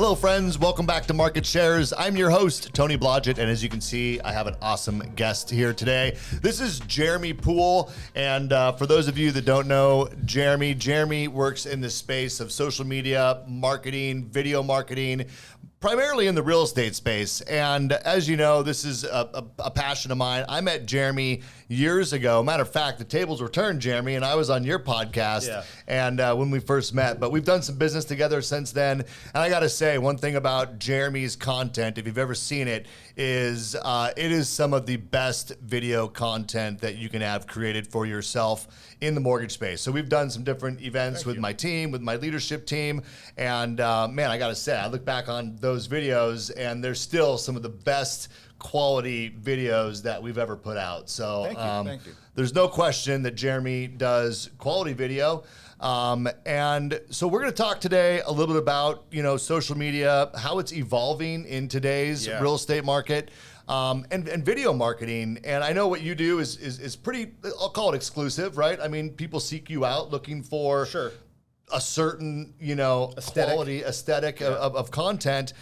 Hello, friends. Welcome back to Market Shares. I'm your host, Tony Blodgett, and as you can see, I have an awesome guest here today. This is Jeramy Poole, and for those of you that don't know Jeramy works in the space of social media, marketing, video marketing, primarily in the real estate space. And as you know, this is a passion of mine. I met Jeramy years ago. Matter of fact, the tables were turned, Jeramy, and I was on your podcast and when we first met. But we've done some business together since then. And I got to say, one thing about Jeramy's content, if you've ever seen it, is it is some of the best video content that you can have created for yourself in the mortgage space. So we've done some different events with my team, with my leadership team. And man, I got to say, I look back on those videos and they're still some of the best quality videos that we've ever put out. So Thank you. There's no question that Jeramy does quality video. And so we're going to talk today a little bit about, social media, how it's evolving in today's real estate market, and video marketing. And I know what you do is pretty, I'll call it exclusive, right? I mean, people seek you out looking for a certain, quality aesthetic of content.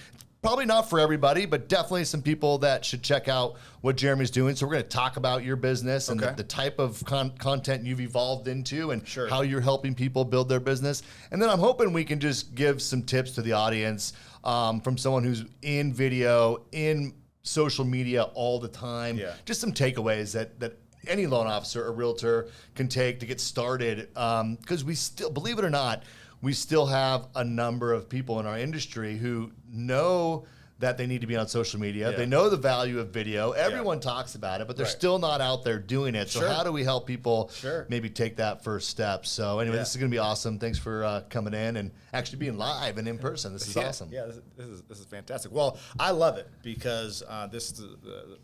Probably not for everybody, but definitely some people that should check out what Jeramy's doing. So we're going to talk about your business and the type of content you've evolved into and how you're helping people build their business. And then I'm hoping we can just give some tips to the audience from someone who's in video, in social media all the time. Just some takeaways that any loan officer or realtor can take to get started. Because we still, believe it or not, we still have a number of people in our industry who know that they need to be on social media. They know the value of video. Everyone talks about it, but they're still not out there doing it. So how do we help people maybe take that first step? So anyway, this is going to be awesome. Thanks for coming in and actually being live and in person. This is awesome. Yeah, this is fantastic. Well, I love it because this is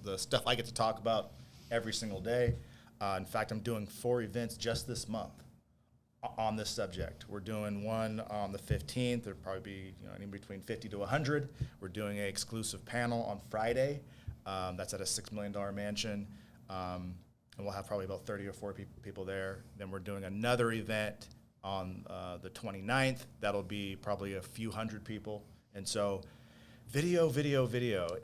the stuff I get to talk about every single day. In fact, I'm doing 4 events just this month on this subject. We're doing one on the 15th. There'll probably be anywhere between 50 to 100. We're doing an exclusive panel on Friday. That's at a $6 million mansion. And we'll have probably about 30 or 40 people there. Then we're doing another event on the 29th. That'll be probably a few hundred people. And so video.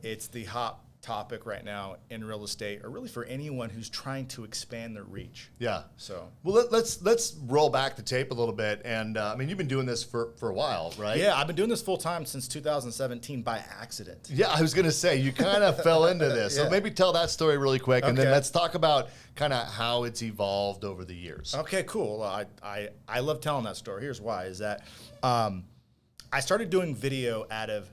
It's the hot topic right now in real estate, or really for anyone who's trying to expand their reach. So well, let's roll back the tape a little bit. And I mean, you've been doing this for a while, right? Yeah, I've been doing this full time since 2017 by accident. Yeah, I was gonna say you kind of fell into this. So maybe tell that story really quick, and then let's talk about kind of how it's evolved over the years. Okay, cool. I love telling that story. Here's why: is that I started doing video out of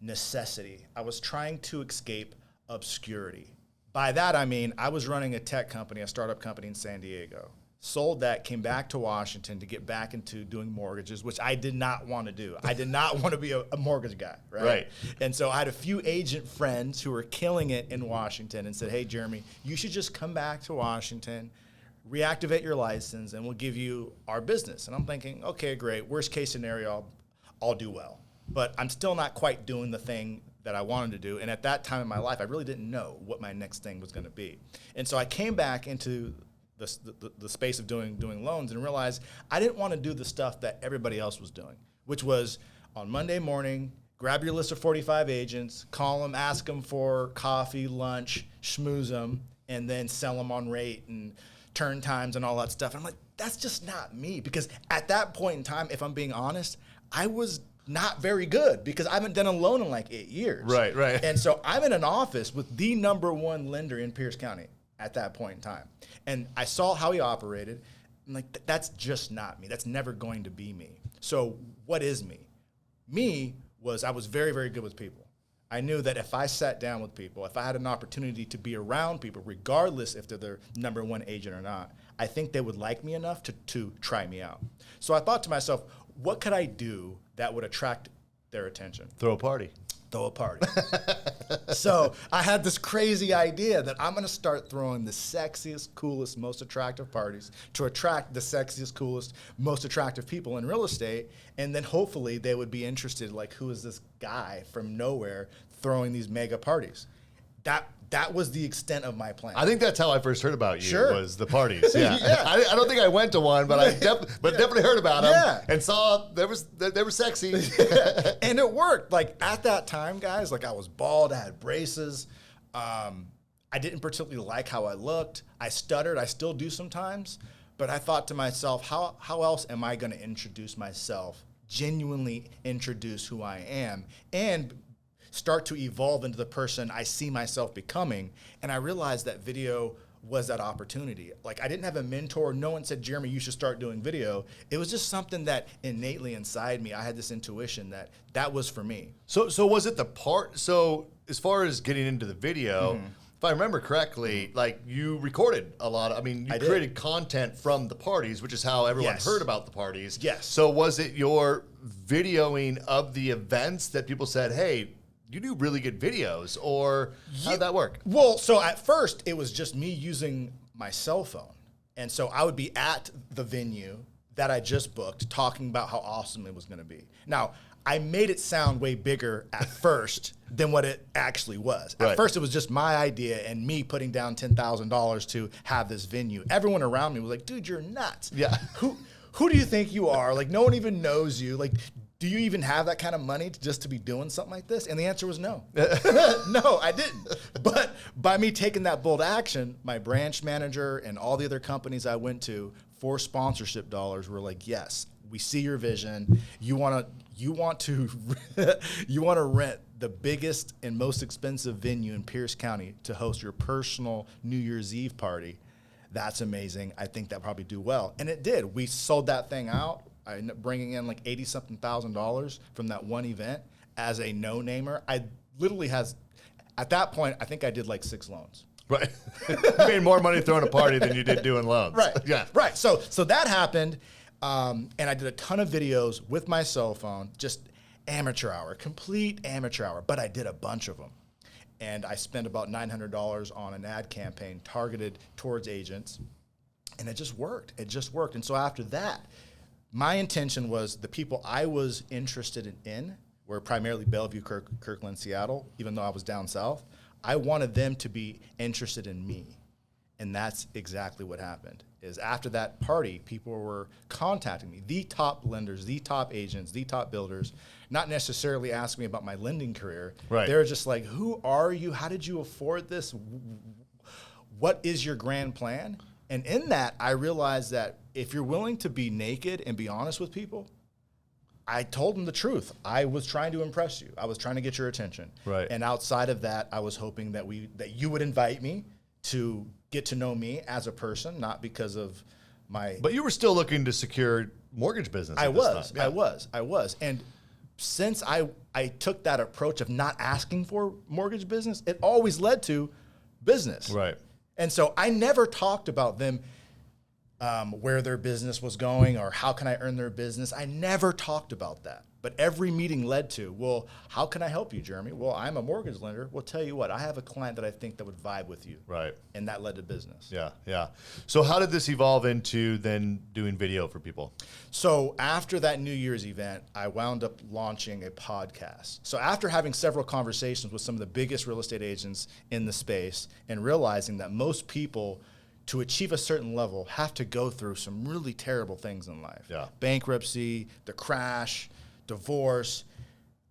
necessity. I was trying to escape obscurity. By that, I mean, I was running a tech company, a startup company in San Diego. Sold that, came back to Washington to get back into doing mortgages, which I did not want to do. I did not want to be a mortgage guy, right? And so I had a few agent friends who were killing it in Washington and said, hey, Jeramy, you should just come back to Washington, reactivate your license, and we'll give you our business. And I'm thinking, okay, great. Worst case scenario, I'll do well. But I'm still not quite doing the thing that I wanted to do. And at that time in my life, I really didn't know what my next thing was going to be. And so I came back into the space of doing loans and realized I didn't want to do the stuff that everybody else was doing, which was on Monday morning, grab your list of 45 agents, call them, ask them for coffee, lunch, schmooze them, and then sell them on rate and turn times and all that stuff. And I'm like, that's just not me. Because at that point in time, if I'm being honest, I was not very good because I haven't done a loan in like 8 years. Right. And so I'm in an office with the #1 lender in Pierce County at that point in time. And I saw how he operated. I'm like, that's just not me. That's never going to be me. So what is me? Me was I was very, very good with people. I knew that if I sat down with people, if I had an opportunity to be around people, regardless if they're their #1 agent or not, I think they would like me enough to try me out. So I thought to myself, what could I do that would attract their attention? Throw a party. So I had this crazy idea that I'm going to start throwing the sexiest, coolest, most attractive parties to attract the sexiest, coolest, most attractive people in real estate. And then hopefully they would be interested, like, who is this guy from nowhere throwing these mega parties? that was the extent of my plan. I think that's how I first heard about you. Sure. Was the parties. Yeah. Yeah. I don't think I went to one, but I definitely heard about them. Yeah. And saw they were sexy. And it worked. Like at that time, guys, like I was bald, I had braces. I didn't particularly like how I looked. I stuttered. I still do sometimes. But I thought to myself, how else am I going to introduce myself, genuinely introduce who I am, and start to evolve into the person I see myself becoming? And I realized that video was that opportunity. Like I didn't have a mentor. No one said, Jeremy, you should start doing video. It was just something that innately inside me, I had this intuition that was for me. So was it the part? So as far as getting into the video, if I remember correctly, like you recorded a lot. You created content from the parties, which is how everyone heard about the parties. Yes. So was it your videoing of the events that people said, hey, you do really good videos, or how did that work? Well, so at first it was just me using my cell phone. And so I would be at the venue that I just booked talking about how awesome it was going to be. Now, I made it sound way bigger at first than what it actually was. At first it was just my idea and me putting down $10,000 to have this venue. Everyone around me was like, dude, you're nuts. Yeah. Who do you think you are? Like, no one even knows you. Like, do you even have that kind of money just to be doing something like this? And the answer was no. No, I didn't. But by me taking that bold action, my branch manager and all the other companies I went to for sponsorship dollars were like, yes, we see your vision. You want to rent the biggest and most expensive venue in Pierce County to host your personal New Year's Eve party. That's amazing. I think that probably do well. And it did. We sold that thing out. I ended up bringing in like $80-something thousand from that one event as a no-namer. I literally at that point, I think I did like 6 loans. Right. You made more money throwing a party than you did doing loans. Right. Yeah. Right. So that happened. And I did a ton of videos with my cell phone, just amateur hour, complete amateur hour. But I did a bunch of them. And I spent about $900 on an ad campaign targeted towards agents. And it just worked. It just worked. And so after that, my intention was the people I was interested in were primarily Bellevue, Kirkland, Seattle, even though I was down south. I wanted them to be interested in me. And that's exactly what happened. Is after that party, people were contacting me, the top lenders, the top agents, the top builders, not necessarily asking me about my lending career. Right. They're just like, who are you? How did you afford this? What is your grand plan? And in that, I realized that if you're willing to be naked and be honest with people, I told them the truth. I was trying to impress you. I was trying to get your attention. Right. And outside of that, I was hoping that you would invite me to get to know me as a person, not because of my... But you were still looking to secure mortgage business I at this was. time. Yeah. I was. And since I took that approach of not asking for mortgage business, it always led to business. Right. And so I never talked about them where their business was going or how can I earn their business. I never talked about that. But every meeting led to, well, how can I help you, Jeremy? Well, I'm a mortgage lender. Well, tell you what, I have a client that I think that would vibe with you. Right. And that led to business. Yeah, yeah. So how did this evolve into then doing video for people? So after that New Year's event, I wound up launching a podcast. So after having several conversations with some of the biggest real estate agents in the space and realizing that most people, to achieve a certain level, have to go through some really terrible things in life. Yeah. Bankruptcy, the crash, divorce.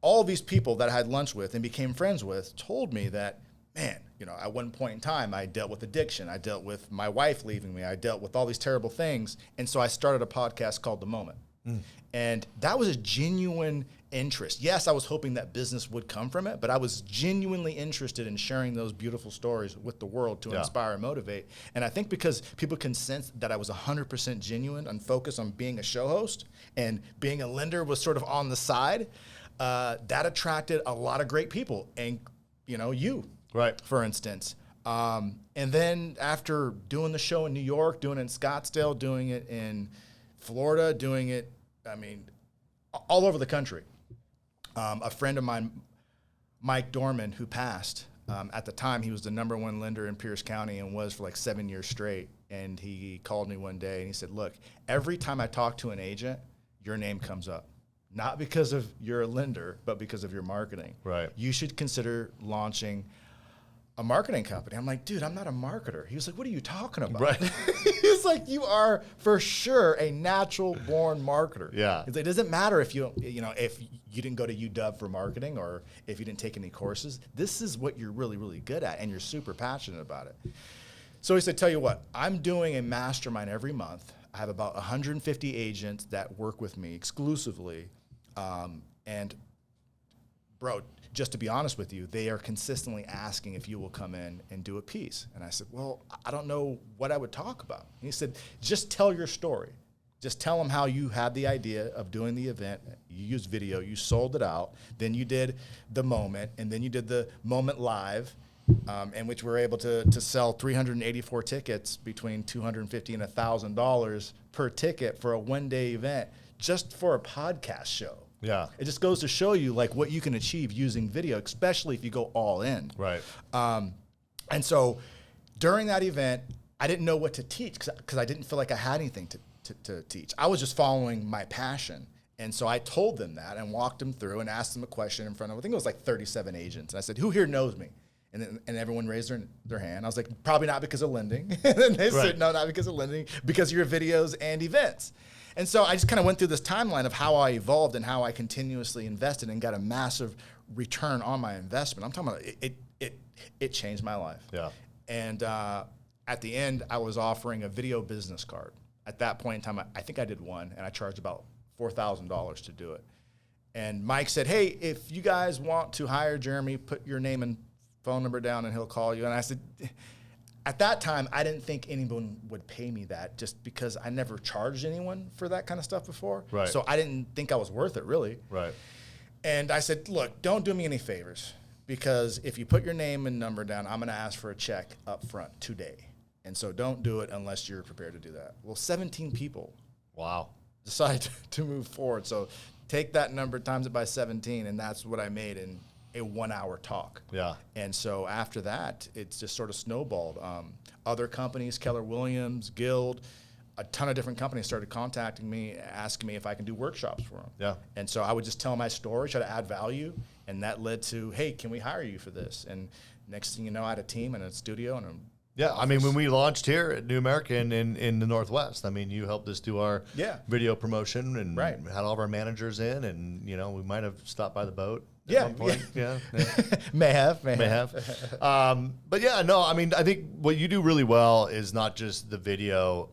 All these people that I had lunch with and became friends with told me that, man, at one point in time, I dealt with addiction. I dealt with my wife leaving me. I dealt with all these terrible things. And so I started a podcast called The Moment. And that was a genuine interest. Yes, I was hoping that business would come from it, but I was genuinely interested in sharing those beautiful stories with the world to inspire and motivate. And I think because people can sense that I was 100% genuine and focused on being a show host and being a lender was sort of on the side, that attracted a lot of great people. And, you, right, for instance. And then after doing the show in New York, doing it in Scottsdale, doing it in Florida, doing it, all over the country. A friend of mine, Mike Dorman, who passed, at the time, he was the #1 lender in Pierce County and was for like 7 years straight. And he called me one day and he said, look, every time I talk to an agent, your name comes up. Not because of you're a lender, but because of your marketing. Right. You should consider launching a marketing company. I'm like, dude, I'm not a marketer. He was like, what are you talking about? Right. He's like, you are for sure a natural born marketer. Yeah. It doesn't matter if you didn't go to UW for marketing or if you didn't take any courses. This is what you're really, really good at, and you're super passionate about it. So he said, tell you what, I'm doing a mastermind every month. I have about 150 agents that work with me exclusively. And bro, just to be honest with you, they are consistently asking if you will come in and do a piece. And I said, well, I don't know what I would talk about. And he said, just tell your story. Just tell them how you had the idea of doing the event. You used video, you sold it out. Then you did the moment, and then you did the moment live, in which we were able to sell 384 tickets between $250 and $1,000 per ticket for a one-day event just for a podcast show. Yeah. It just goes to show you like what you can achieve using video, especially if you go all in. Right. And so during that event, I didn't know what to teach because I didn't feel like I had anything to teach. I was just following my passion. And so I told them that and walked them through and asked them a question in front of, I think it was like 37 agents. And I said, who here knows me? And everyone raised their hand. I was like, probably not because of lending. And then they said, no, not because of lending, because of your videos and events. And so I just kind of went through this timeline of how I evolved and how I continuously invested and got a massive return on my investment. I'm talking about it changed my life. Yeah. And at the end, I was offering a video business card. At that point in time, I think I did one, and I charged about $4,000 to do it. And Mike said, hey, if you guys want to hire Jeremy, put your name and phone number down, and he'll call you. And I said, at that time, I didn't think anyone would pay me that just because I never charged anyone for that kind of stuff before. Right. So I didn't think I was worth it, really. Right. And I said, look, don't do me any favors, because if you put your name and number down, I'm going to ask for a check up front today. And so don't do it unless you're prepared to do that. Well, 17 people decided to move forward. So take that number, times it by 17, and that's what I made in a 1 hour talk. Yeah. And so after that, it's just sort of snowballed. Other companies, Keller Williams, Guild, a ton of different companies started contacting me, asking me if I can do workshops for them. Yeah. And so I would just tell my story, try to add value, and that led to, hey, can we hire you for this? And next thing you know, I had a team and a studio and yeah, I mean, when we launched here at New American in the Northwest, I mean, you helped us do our video promotion and had all of our managers in, and, you know, we might have stopped by the boat at one point. Yeah. May have. But yeah, no, I mean, I think what you do really well is not just the video.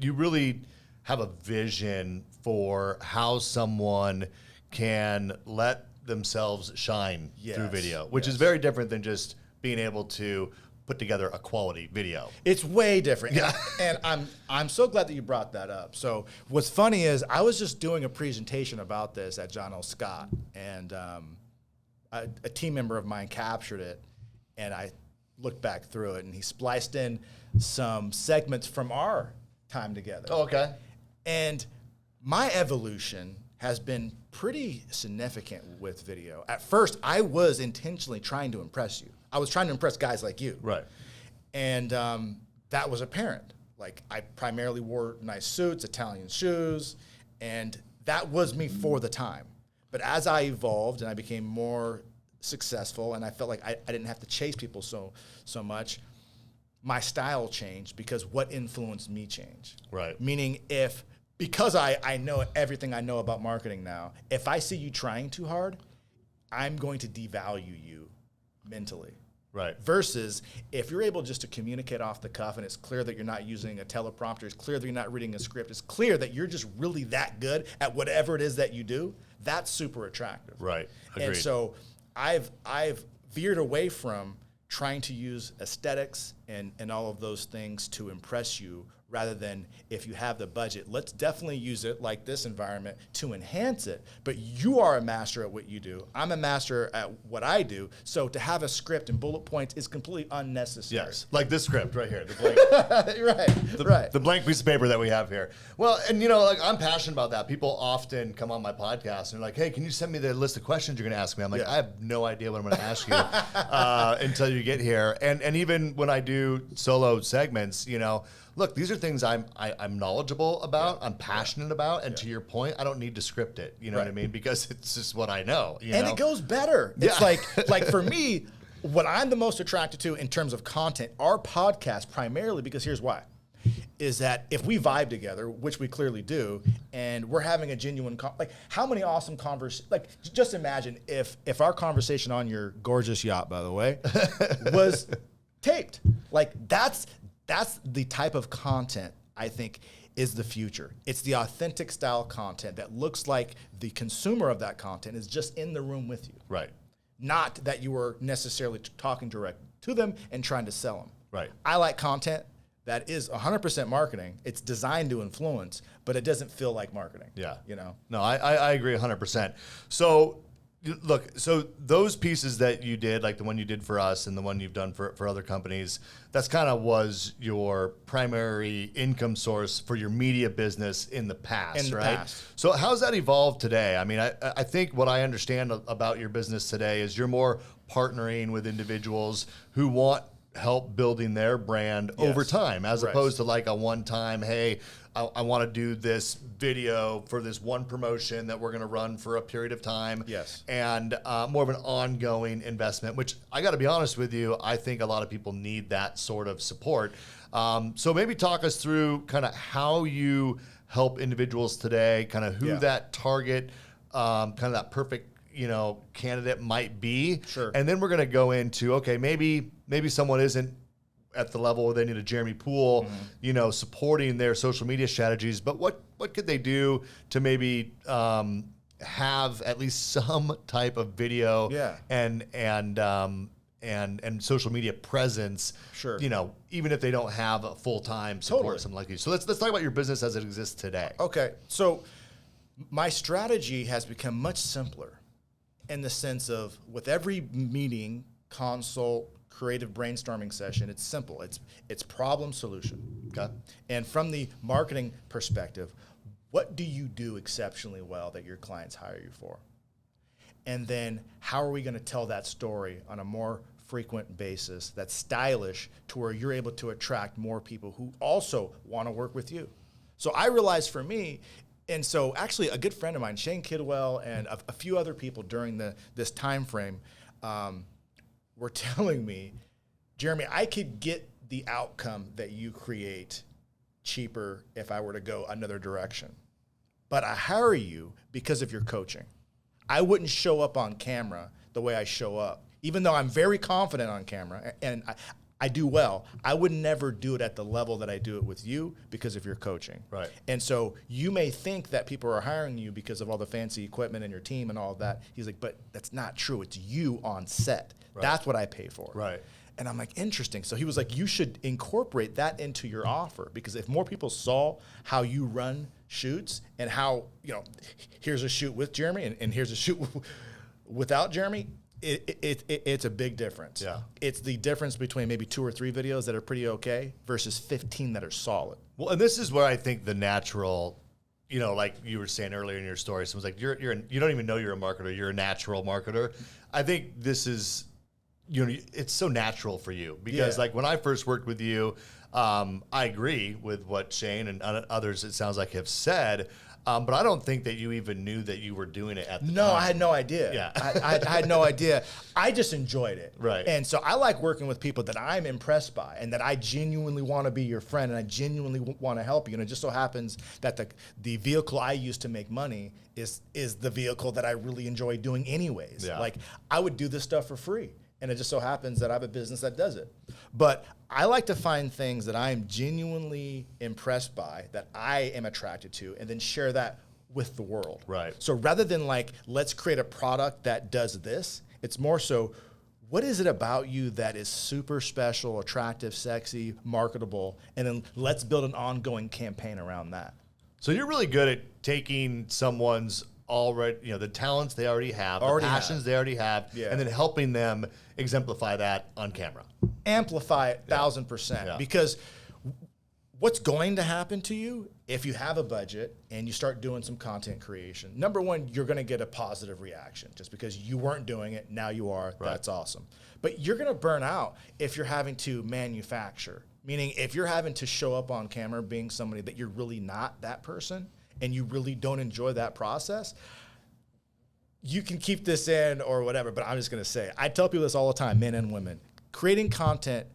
You really have a vision for how someone can let themselves shine through video, which is very different than just being able to put together a quality video. It's way different. Yeah. And I'm so glad that you brought that up. So what's funny is I was just doing a presentation about this at John L. Scott, and a team member of mine captured it, and I looked back through it, and he spliced in some segments from our time together. Oh, okay. And my evolution has been pretty significant with video. At first, I was intentionally trying to impress you. I was trying to impress guys like you. Right. And that was apparent. Like, I primarily wore nice suits, Italian shoes, and that was me for the time. But as I evolved and I became more successful and I felt like I didn't have to chase people so much, my style changed because what influenced me changed. Right. Meaning because I know everything I know about marketing now, if I see you trying too hard, I'm going to devalue you mentally. Right. Versus if you're able just to communicate off the cuff and it's clear that you're not using a teleprompter, it's clear that you're not reading a script, it's clear that you're just really that good at whatever it is that you do, that's super attractive. Right. Agreed. And so I've veered away from trying to use aesthetics and all of those things to impress you, rather than, if you have the budget, let's definitely use it like this environment to enhance it. But you are a master at what you do. I'm a master at what I do. So to have a script and bullet points is completely unnecessary. Yes, like this script right here, the blank, the blank piece of paper that we have here. Well, and you know, like, I'm passionate about that. People often come on my podcast and they're like, "Hey, can you send me the list of questions you're going to ask me?" I'm like, I have no idea what I'm going to ask you until you get here. And even when I do solo segments, you know, look, these are things I'm knowledgeable about, I'm passionate about, and to your point, I don't need to script it. You know what I mean? Because it's just what I know. You know? It goes better. It's like for me, what I'm the most attracted to in terms of content, our podcast primarily, because here's why, is that if we vibe together, which we clearly do, and we're having a genuine, like how many awesome like just imagine if our conversation on your gorgeous yacht, by the way, was taped. Like that's the type of content I think is the future. It's the authentic style content that looks like the consumer of that content is just in the room with you. Right. Not that you were necessarily talking direct to them and trying to sell them. Right. I like content that is 100% marketing. It's designed to influence, but it doesn't feel like marketing. Yeah. You know? No, I agree 100%. So look, so those pieces that you did, like the one you did for us and the one you've done for other companies, that's kind of was your primary income source for your media business in the past, right? So how's that evolved today? I mean, I think what I understand about your business today is you're more partnering with individuals who want help building their brand over time, as opposed to like a one-time, hey, I want to do this video for this one promotion that we're going to run for a period of time. Yes. And more of an ongoing investment, which I got to be honest with you, I think a lot of people need that sort of support. So maybe talk us through kind of how you help individuals today, kind of who that target, kind of that perfect, candidate might be. Sure. And then we're going to go into, okay, maybe someone isn't at the level where they need a Jeramy Poole, supporting their social media strategies, but what could they do to maybe have at least some type of video and social media presence, sure, even if they don't have a full-time support, something like you. So let's talk about your business as it exists today. Okay. So my strategy has become much simpler in the sense of with every meeting, consult, creative brainstorming session, it's simple. It's problem solution. Okay. And from the marketing perspective, what do you do exceptionally well that your clients hire you for? And then how are we going to tell that story on a more frequent basis that's stylish to where you're able to attract more people who also want to work with you? So I realized for me, and so actually a good friend of mine, Shane Kidwell, and a few other people during this time frame were telling me, Jeramy, I could get the outcome that you create cheaper if I were to go another direction. But I hire you because of your coaching. I wouldn't show up on camera the way I show up. Even though I'm very confident on camera and I do well, I would never do it at the level that I do it with you because of your coaching. Right. And so you may think that people are hiring you because of all the fancy equipment and your team and all of that. He's like, but that's not true. It's you on set. Right. That's what I pay for. Right. And I'm like, interesting. So he was like, you should incorporate that into your offer, because if more people saw how you run shoots and how, here's a shoot with Jeramy and here's a shoot without Jeramy, it's a big difference. Yeah. It's the difference between maybe 2 or 3 videos that are pretty okay versus 15 that are solid. Well, and this is where I think the natural, like you were saying earlier in your story, someone's like, you don't even know you're a marketer. You're a natural marketer. I think this is, it's so natural for you because like when I first worked with you, I agree with what Shane and others, it sounds like, have said. But I don't think that you even knew that you were doing it at the time. No, I had no idea. Yeah. I had no idea. I just enjoyed it. Right. And so I like working with people that I'm impressed by and that I genuinely want to be your friend and I genuinely want to help you. And it just so happens that the vehicle I use to make money is the vehicle that I really enjoy doing anyways. Yeah. Like I would do this stuff for free. And it just so happens that I have a business that does it. But I like to find things that I am genuinely impressed by, that I am attracted to, and then share that with the world. Right. So rather than like, let's create a product that does this, it's more so, what is it about you that is super special, attractive, sexy, marketable, and then let's build an ongoing campaign around that. So you're really good at taking someone's already, the talents they already have, the passions they already have, and then helping them exemplify that on camera. Amplify it 1,000%. Yeah. Because what's going to happen to you if you have a budget and you start doing some content creation? Number one, you're going to get a positive reaction just because you weren't doing it. Now you are. Right. That's awesome. But you're going to burn out if you're having to manufacture, meaning if you're having to show up on camera being somebody that you're really not that person and you really don't enjoy that process, you can keep this in or whatever, but I'm just going to say, I tell people this all the time, men and women. Creating content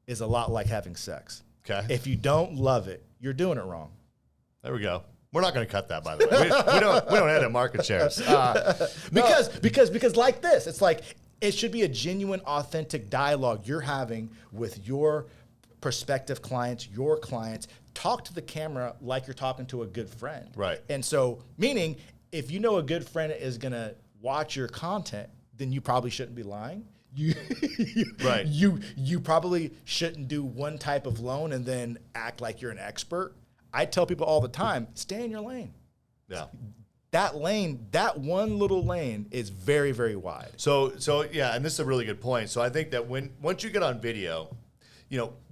is a lot like having sex. Okay. If you don't love it, you're doing it wrong. There we go. We're not going to cut that, by the way. We don't edit market shares. Because like this, it's like it should be a genuine, authentic dialogue you're having with your prospective clients, your clients. Talk to the camera like you're talking to a good friend. Right. And so, meaning, if you know a good friend is going to watch your content, then you probably shouldn't be lying. Right. You probably shouldn't do one type of loan and then act like you're an expert. I tell people all the time, stay in your lane. Yeah. That lane, that one little lane is very, very wide. So yeah, and this is a really good point. So I think that once you get on video,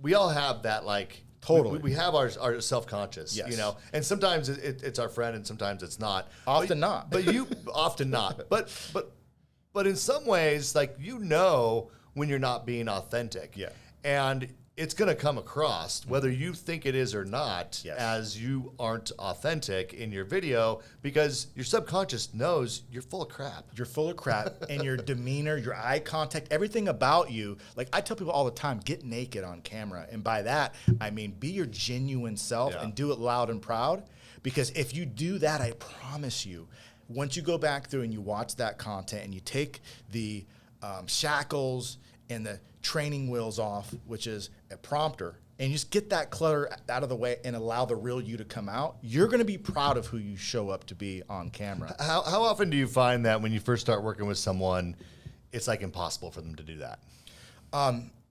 we all have that, like, totally. We have our self-conscious, yes. and sometimes it's our friend and sometimes it's not. Often not. But you often not. But in some ways, like, when you're not being authentic. Yeah. And it's going to come across, whether you think it is or not, yes. as you aren't authentic in your video, because your subconscious knows you're full of crap. You're full of crap, and your demeanor, your eye contact, everything about you. Like, I tell people all the time, get naked on camera. And by that, I mean, be your genuine self and do it loud and proud. Because if you do that, I promise you, once you go back through and you watch that content and you take the shackles and the training wheels off, which is a prompter, and you just get that clutter out of the way and allow the real you to come out, you're going to be proud of who you show up to be on camera. How often do you find that when you first start working with someone, it's like impossible for them to do that?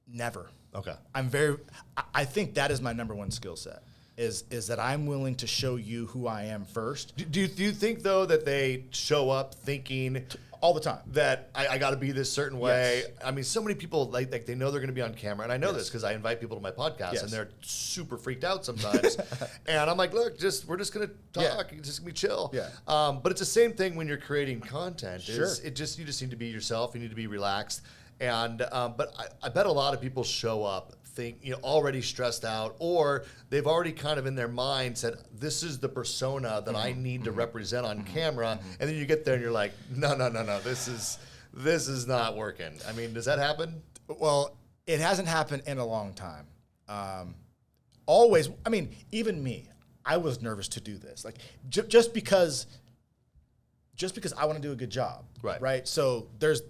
Never. Okay. I think that is my number one skill set, is that I'm willing to show you who I am first. Do you think, though, that they show up thinking all the time that I got to be this certain way? Yes. I mean, so many people, like they know they're going to be on camera, and I know this because I invite people to my podcast, Yes. and they're super freaked out sometimes. And I'm like, look, we're just going to talk. It's just going to be chill. Yeah. But it's the same thing when you're creating content. Sure. You just need to be yourself. You need to be relaxed. And but I bet a lot of people show up already stressed out, or they've already kind of in their mind said, this is the persona that I need to represent on camera. And then you get there and you're like, no, this is not working. I mean, does that happen? Well, it hasn't happened in a long time. Always, I mean, even me, I was nervous to do this. Like, just because I want to do a good job. Right. So there's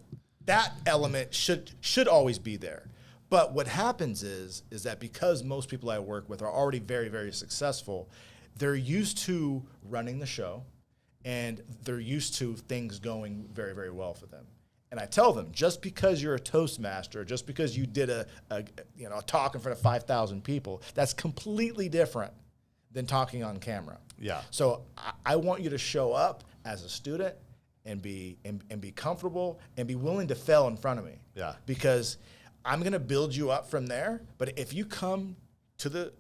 that element should always be there. But what happens is that because most people I work with are already very, very successful, they're used to running the show, and they're used to things going very, very well for them. And I tell them, just because you're a Toastmaster, just because you did a talk in front of 5,000 people, that's completely different than talking on camera. Yeah. So I want you to show up as a student and be comfortable and be willing to fail in front of me. Yeah. Because I'm going to build you up from there. But if you come to the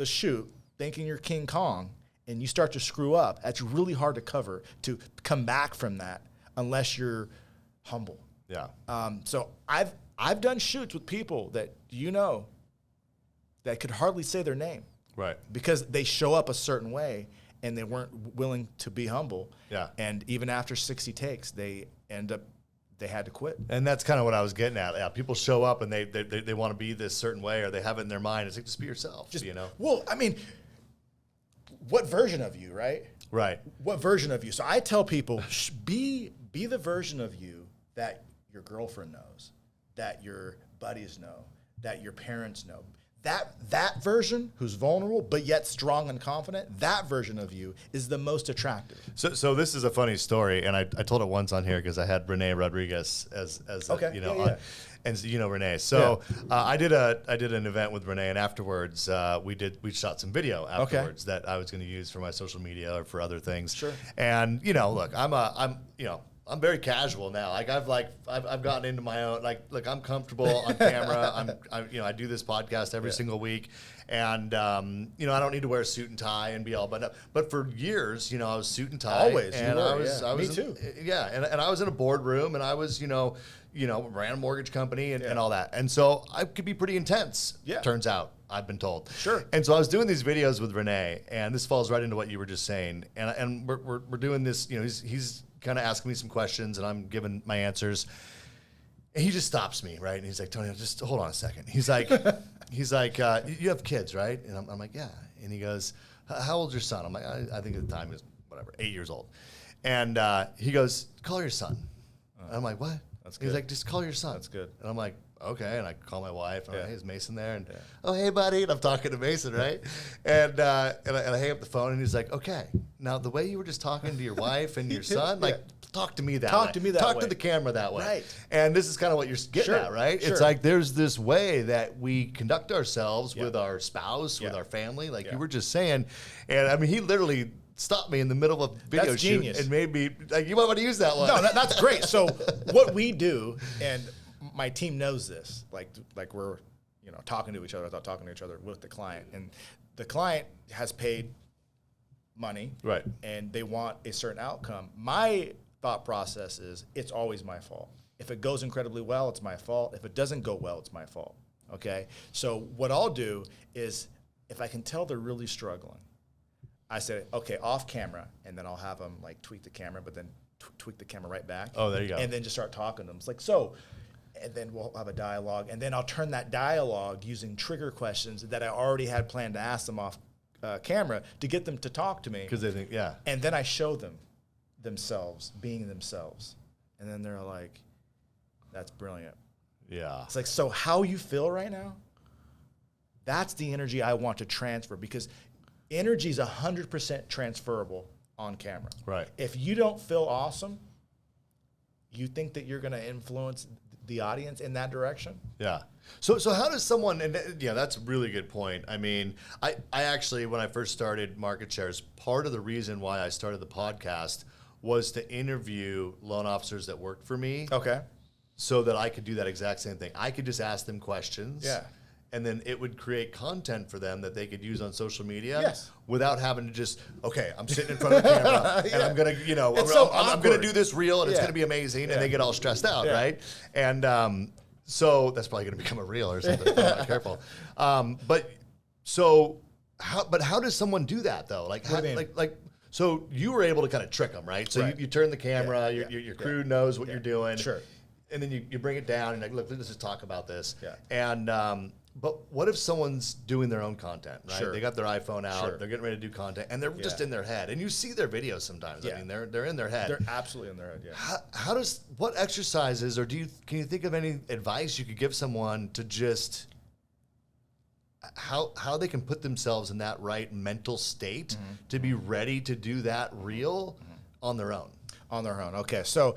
shoot thinking you're King Kong and you start to screw up, that's really hard to to come back from that unless you're humble. Yeah. So I've done shoots with people that that could hardly say their name. Right. Because they show up a certain way and they weren't willing to be humble. Yeah. And even after 60 takes, they had to quit. And that's kind of what I was getting at. Yeah, people show up and they want to be this certain way, or they have it in their mind. It's like, just be yourself, Well, I mean, what version of you, right? Right. What version of you? So I tell people, be the version of you that your girlfriend knows, that your buddies know, that your parents know. That version, who's vulnerable but yet strong and confident, that version of you is the most attractive. So this is a funny story, and I told it once on here because I had Renee Rodriguez as okay. On, and Renee. So I did an event with Renee, and afterwards we shot some video afterwards that I was going to use for my social media or for other things. Sure. And look, I'm very casual now. Like I've gotten into my own, look, I'm comfortable on camera. I do this podcast every single week, and I don't need to wear a suit and tie and be all buttoned up. But for years, I was suit and tie. Always. And I was Me too. Yeah. And I was in a boardroom, and I was, ran a mortgage company and all that. And so I could be pretty intense. Yeah. Turns out, I've been told. Sure. And so I was doing these videos with Renee, and this falls right into what you were just saying. And we're doing this, he's kind of asking me some questions, and I'm giving my answers. And he just stops me, right? And he's like, Tony, just hold on a second. He's like, you have kids, right? And I'm like, yeah. And he goes, how old's your son? I'm like, I think at the time he was, whatever, 8 years old. And he goes, call your son. And I'm like, what? That's good. He's like, just call your son. That's good. And I'm like, okay. And I call my wife. And I'm like, hey, is Mason there? And, Yeah. oh, hey, buddy. And I'm talking to Mason, right? And I hang up the phone, and he's like, okay. Now, the way you were just talking to your wife and your son, like, talk to me that way. Talk to me that way. Talk to the camera that way. Right. And this is kind of what you're getting Sure. at, right? Sure. It's like there's this way that we conduct ourselves Yeah. with our spouse, with Yeah. our family, like Yeah. you were just saying. And I mean, he literally stopped me in the middle of a video That's shoot genius. and made me like, you might want to use that one. No, that's great. So what we do, and my team knows this, like we're talking to each other without talking to each other with the client, and the client has paid money, Right. and they want a certain outcome. My thought process is it's always my fault. If it goes incredibly well, it's my fault. If it doesn't go well, it's my fault. Okay. So what I'll do is if I can tell they're really struggling, I say, okay, off camera, and then I'll have them like tweak the camera, but then tweak the camera right back. Oh, there you go. And then just start talking to them. It's like, so, and then we'll have a dialogue, and then I'll turn that dialogue using trigger questions that I already had planned to ask them off camera to get them to talk to me. Because they think, yeah. And then I show them themselves being themselves. And then they're like, that's brilliant. Yeah. It's like, so how you feel right now, that's the energy I want to transfer, because energy is 100% transferable on camera. Right. If you don't feel awesome, you think that you're going to influence the audience in that direction? Yeah. So how does someone, and yeah, that's a really good point. I mean, I actually, when I first started Market Shares, part of the reason why I started the podcast was to interview loan officers that worked for me. Okay. So that I could do that exact same thing. I could just ask them questions. Yeah. And then it would create content for them that they could use on social media. Yes. Without having to just, okay, I'm sitting in front of the camera and I'm going to, It's so I'm going awkward. to do this reel and it's Yeah. going to be amazing. Yeah. And they get all stressed out, Yeah. right? And so that's probably going to become a reel or something if I'm not careful. But how does someone do that though? Like, What do you mean? so you were able to kind of trick them, right? So Right. you turn the camera, Yeah. your crew knows what you're doing. Sure. And then you bring it down and like, look, let's just talk about this. Yeah. And but what if someone's doing their own content, right? Sure. They got their iPhone out, Sure. they're getting ready to do content, and they're just Yeah. in their head. And you see their videos sometimes. Yeah. I mean, they're in their head. They're absolutely in their head, yeah. What exercises, or can you think of any advice you could give someone to just how they can put themselves in that right mental state to be ready to do that reel on their own? On their own. Okay, so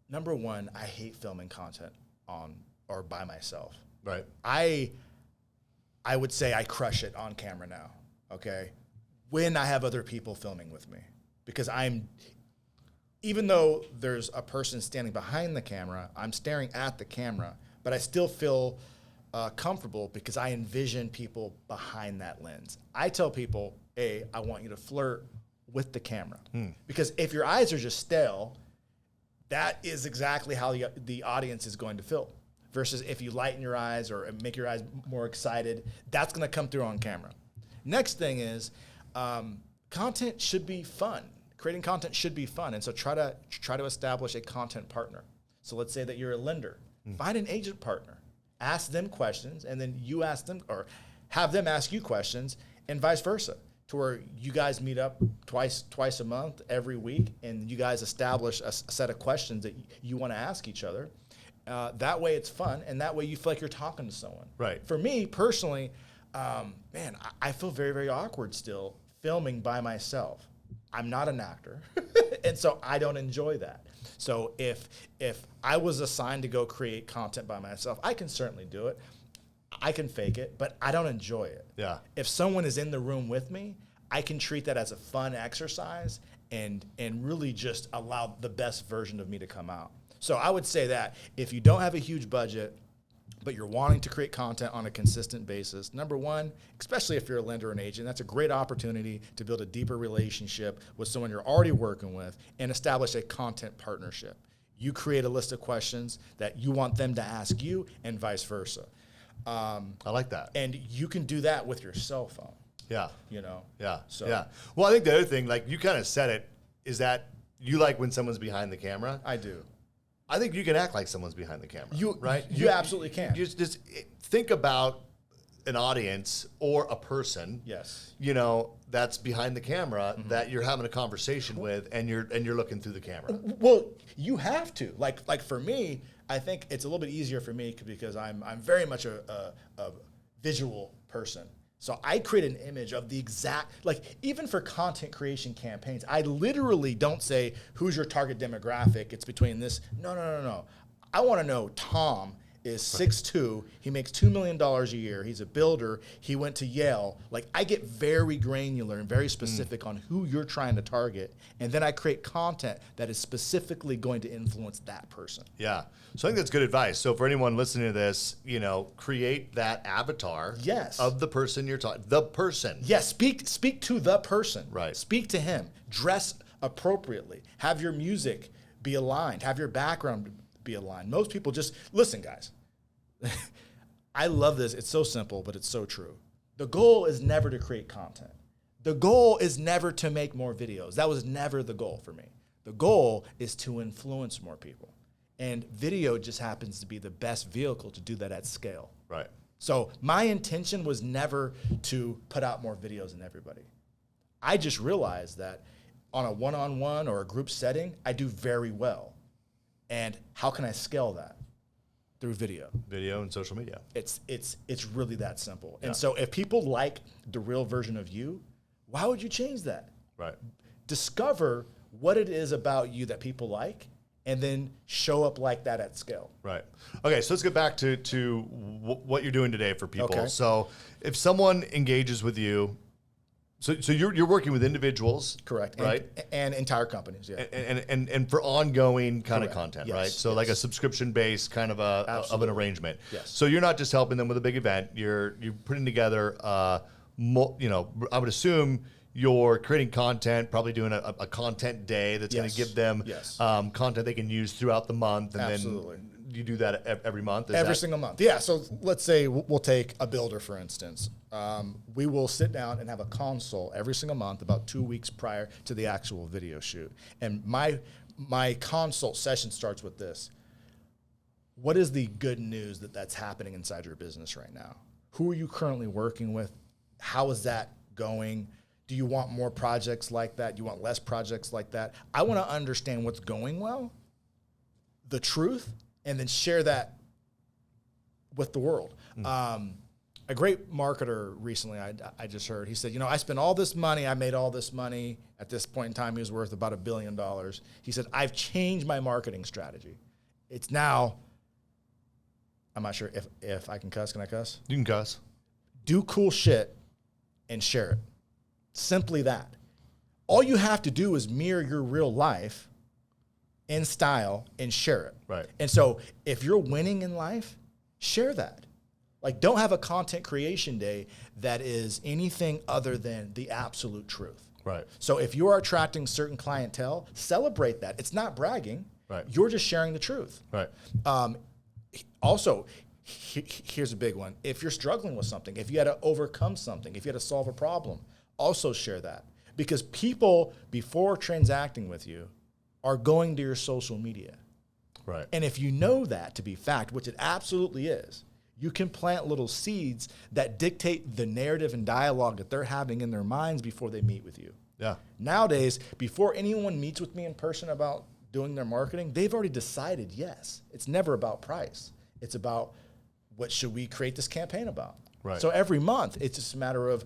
number one, I hate filming content on or by myself. Right. I would say I crush it on camera now, okay? When I have other people filming with me. Because even though there's a person standing behind the camera, I'm staring at the camera, but I still feel comfortable because I envision people behind that lens. I tell people, I want you to flirt with the camera. Because if your eyes are just stale, that is exactly how the audience is going to feel. Versus if you lighten your eyes or make your eyes more excited, that's going to come through on camera. Next thing is, content should be fun. Creating content should be fun, and so try to establish a content partner. So let's say that you're a lender. Find an agent partner. Ask them questions, and then you ask them, or have them ask you questions, and vice versa. To where you guys meet up twice a month, every week, and you guys establish a set of questions that you want to ask each other. That way it's fun, and that way you feel like you're talking to someone. Right. For me personally, I feel very, very awkward still filming by myself. I'm not an actor, and so I don't enjoy that. So if I was assigned to go create content by myself, I can certainly do it. I can fake it, but I don't enjoy it. Yeah. If someone is in the room with me, I can treat that as a fun exercise and really just allow the best version of me to come out. So I would say that if you don't have a huge budget, but you're wanting to create content on a consistent basis, number one, especially if you're a lender or an agent, that's a great opportunity to build a deeper relationship with someone you're already working with and establish a content partnership. You create a list of questions that you want them to ask you and vice versa. I like that. And you can do that with your cell phone. Yeah. Yeah. So yeah. Well, I think the other thing, like you kind of said it, is that you like when someone's behind the camera. I do. I think you can act like someone's behind the camera. Right? You absolutely can. Just think about an audience or a person. Yes. That's behind the camera that you're having a conversation with, and you're looking through the camera. Well, you have to. Like for me, I think it's a little bit easier for me because I'm very much a visual person. So I create an image of the exact, like even for content creation campaigns, I literally don't say, who's your target demographic? It's between this. No. I want to know Tom is 6'2", he makes $2 million a year, he's a builder, he went to Yale. Like I get very granular and very specific on who you're trying to target, and then I create content that is specifically going to influence that person. Yeah. So I think that's good advice. So for anyone listening to this, create that avatar of the person you're talking, the person. Yes, speak to the person. Right. Speak to him. Dress appropriately. Have your music be aligned. Have your background be aligned. Most people just, listen guys, I love this. It's so simple, but it's so true. The goal is never to create content. The goal is never to make more videos. That was never the goal for me. The goal is to influence more people. And video just happens to be the best vehicle to do that at scale. Right. So my intention was never to put out more videos than everybody. I just realized that on a one-on-one or a group setting, I do very well. And how can I scale that? Through video. Video and social media. It's really that simple. And so if people like the real version of you, why would you change that? Right. Discover what it is about you that people like, and then show up like that at scale. Right. Okay, so let's get back to what you're doing today for people. Okay. So if someone engages with you, so you're working with individuals, Correct. Right? And entire companies, yeah. And for ongoing kind of Correct. content, Yes, right? So yes. like a subscription based kind of of an arrangement. Yes. So you're not just helping them with a big event. You're putting together, I would assume you're creating content, probably doing a content day that's going to give them content they can use throughout the month, and Absolutely. then you do that every month. Every single month. Yeah. So let's say we'll take a builder, for instance. We will sit down and have a consult every single month about 2 weeks prior to the actual video shoot. And my consult session starts with this. What is the good news that's happening inside your business right now? Who are you currently working with? How is that going? Do you want more projects like that? Do you want less projects like that? I want to understand what's going well, the truth, and then share that with the world. A great marketer recently, I just heard, he said, I spent all this money, I made all this money. At this point in time, he was worth about $1 billion. He said, I've changed my marketing strategy. It's now, I'm not sure if I can cuss. Can I cuss? You can cuss. Do cool shit and share it. Simply that. All you have to do is mirror your real life in style and share it. Right. And so if you're winning in life, share that. Like, don't have a content creation day that is anything other than the absolute truth. Right. So if you are attracting certain clientele, celebrate that. It's not bragging. Right. You're just sharing the truth. Right. Also, here's a big one. If you're struggling with something, if you had to overcome something, if you had to solve a problem, also share that. Because people, before transacting with you, are going to your social media. Right. And if you know that to be fact, which it absolutely is, you can plant little seeds that dictate the narrative and dialogue that they're having in their minds before they meet with you. Yeah. Nowadays, before anyone meets with me in person about doing their marketing, they've already decided yes. It's never about price. It's about what should we create this campaign about. Right. So every month, it's just a matter of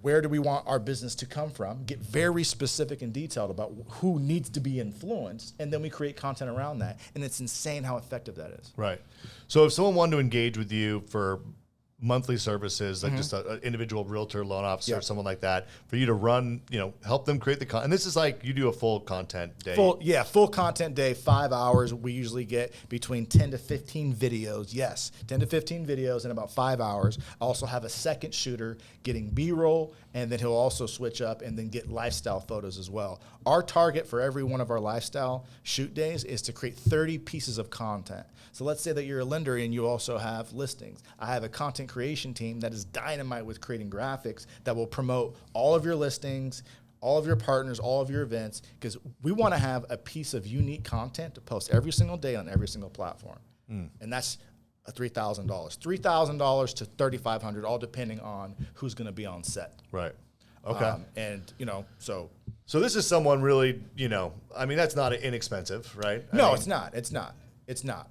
where do we want our business to come from, get very specific and detailed about who needs to be influenced, and then we create content around that. And it's insane how effective that is. Right. So if someone wanted to engage with you for monthly services, like just an individual realtor, loan officer, or someone like that, for you to run, help them create the content. And this is like you do a full content day. Full content day, 5 hours. We usually get between 10 to 15 videos. Yes, 10 to 15 videos in about 5 hours. I also have a second shooter getting B-roll, and then he'll also switch up and then get lifestyle photos as well. Our target for every one of our lifestyle shoot days is to create 30 pieces of content. So let's say that you're a lender and you also have listings. I have a content creation team that is dynamite with creating graphics that will promote all of your listings, all of your partners, all of your events, because we want to have a piece of unique content to post every single day on every single platform. And that's a $3,000. $3,000 to $3,500, all depending on who's going to be on set. Right. Okay. So this is someone really, I mean, that's not inexpensive, right? It's not. It's not.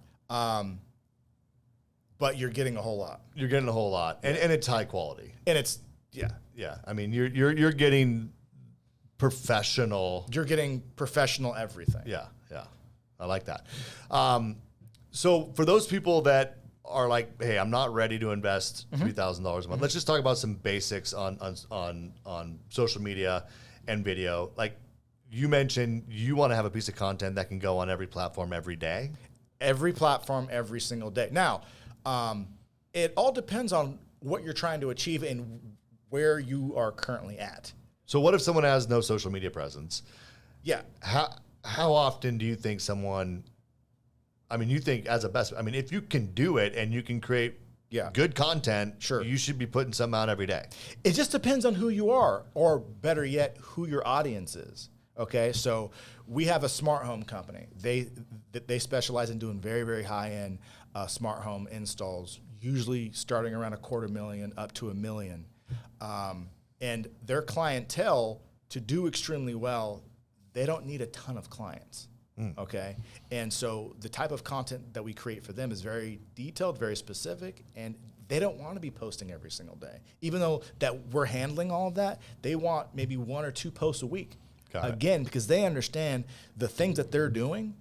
But you're getting a whole lot. You're getting a whole lot, and it's high quality. And it's, yeah. Yeah. I mean, you're getting professional. You're getting professional everything. Yeah. Yeah. I like that. So for those people that are like, hey, I'm not ready to invest $3,000 a month. Let's just talk about some basics on social media and video. Like you mentioned, you want to have a piece of content that can go on every platform every day. Every platform, every single day. Now, it all depends on what you're trying to achieve and where you are currently at. So what if someone has no social media presence? Yeah. How often do you think someone, I mean, you think as a best, I mean, if you can do it and you can create good content, sure, you should be putting something out every day. It just depends on who you are, or better yet, who your audience is. Okay, so we have a smart home company. They specialize in doing very, very high-end smart home installs, usually starting around $250,000 up to $1 million. And their clientele, to do extremely well, they don't need a ton of clients. Okay, and so the type of content that we create for them is very detailed, very specific, and they don't want to be posting every single day. Even though that we're handling all of that, they want maybe 1 or 2 posts a week. Again, because they understand the things that they're doing,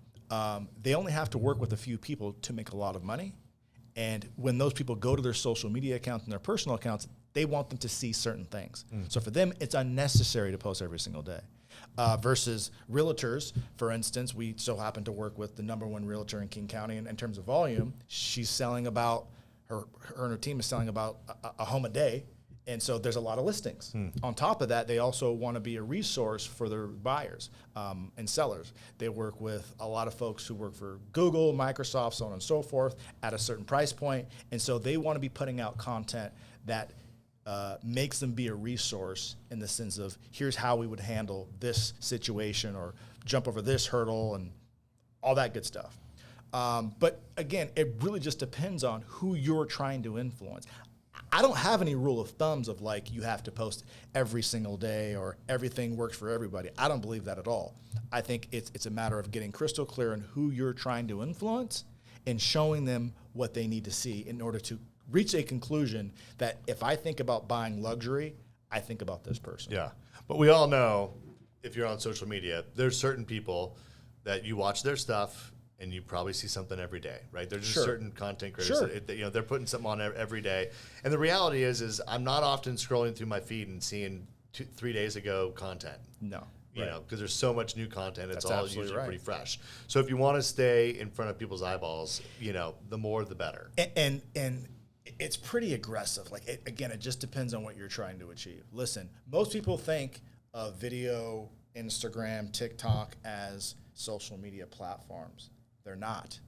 they only have to work with a few people to make a lot of money. And when those people go to their social media accounts and their personal accounts, they want them to see certain things. So for them, it's unnecessary to post every single day. Versus realtors, for instance, we so happen to work with the #1 realtor in King County in terms of volume. She's selling about, her and her team is selling about a home a day. And so there's a lot of listings. On top of that, they also want to be a resource for their buyers and sellers. They work with a lot of folks who work for Google, Microsoft, so on and so forth, at a certain price point. And so they want to be putting out content that makes them be a resource in the sense of, here's how we would handle this situation or jump over this hurdle and all that good stuff. But again, it really just depends on who you're trying to influence. I don't have any rule of thumbs of like, you have to post every single day or everything works for everybody. I don't believe that at all. I think it's a matter of getting crystal clear on who you're trying to influence and showing them what they need to see in order to reach a conclusion that if I think about buying luxury, I think about this person. Yeah. But we all know, if you're on social media, there's certain people that you watch their stuff and you probably see something every day, right? There's just certain content creators that they're putting something on every day. And the reality is I'm not often scrolling through my feed and seeing 3 days ago content. No. You know, because there's so much new content. It's That's all absolutely usually right. pretty fresh. So if you want to stay in front of people's eyeballs, the more the better. And it's pretty aggressive. Like, it just depends on what you're trying to achieve. Listen, most people think of video, Instagram, TikTok as social media platforms. They're not.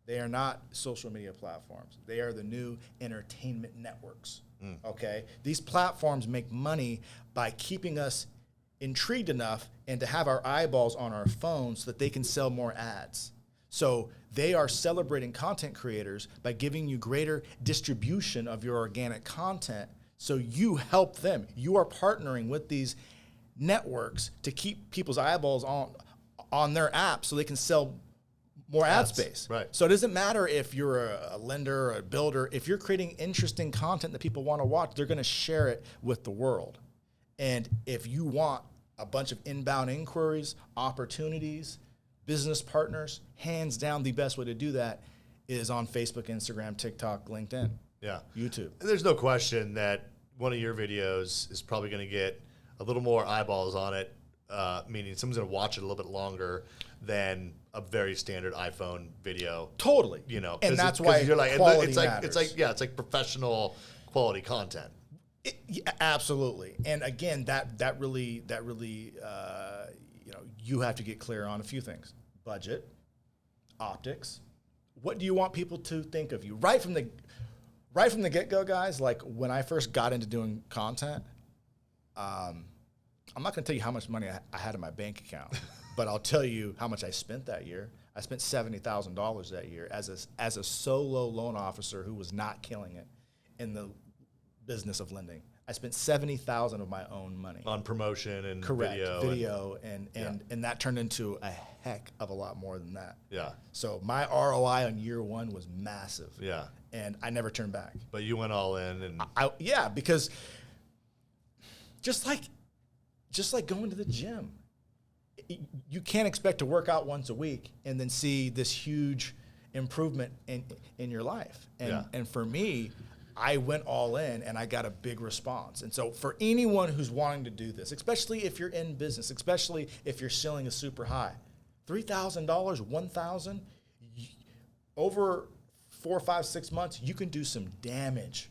They are not social media platforms. They are the new entertainment networks, okay? These platforms make money by keeping us intrigued enough and to have our eyeballs on our phones so that they can sell more ads. So they are celebrating content creators by giving you greater distribution of your organic content, so you help them. You are partnering with these networks to keep people's eyeballs on their app so they can sell more ad space. Right. So it doesn't matter if you're a lender or a builder. If you're creating interesting content that people want to watch, they're going to share it with the world. And if you want a bunch of inbound inquiries, opportunities, business partners, hands down, the best way to do that is on Facebook, Instagram, TikTok, LinkedIn, YouTube. There's no question that one of your videos is probably going to get a little more eyeballs on it, meaning someone's going to watch it a little bit longer than a very standard iPhone video. Totally. And that's why you're like, quality matters. It's like professional quality content. Absolutely. And again, that really, you have to get clear on a few things: budget, optics. What do you want people to think of you right from right from the get-go, guys, like when I first got into doing content, I'm not going to tell you how much money I had in my bank account, but I'll tell you how much I spent that year. I spent $70,000 that year as a solo loan officer who was not killing it in the business of lending. I spent $70,000 of my own money on promotion and video, and that turned into a heck of a lot more than that. Yeah. So my ROI on year one was massive. Yeah. And I never turned back. But you went all in, and because just like going to the gym, you can't expect to work out once a week and then see this huge improvement in your life. And for me, I went all in and I got a big response. And so for anyone who's wanting to do this, especially if you're in business, especially if you're selling a super high, $3,000, $1,000, over 4, 5, 6 months, you can do some damage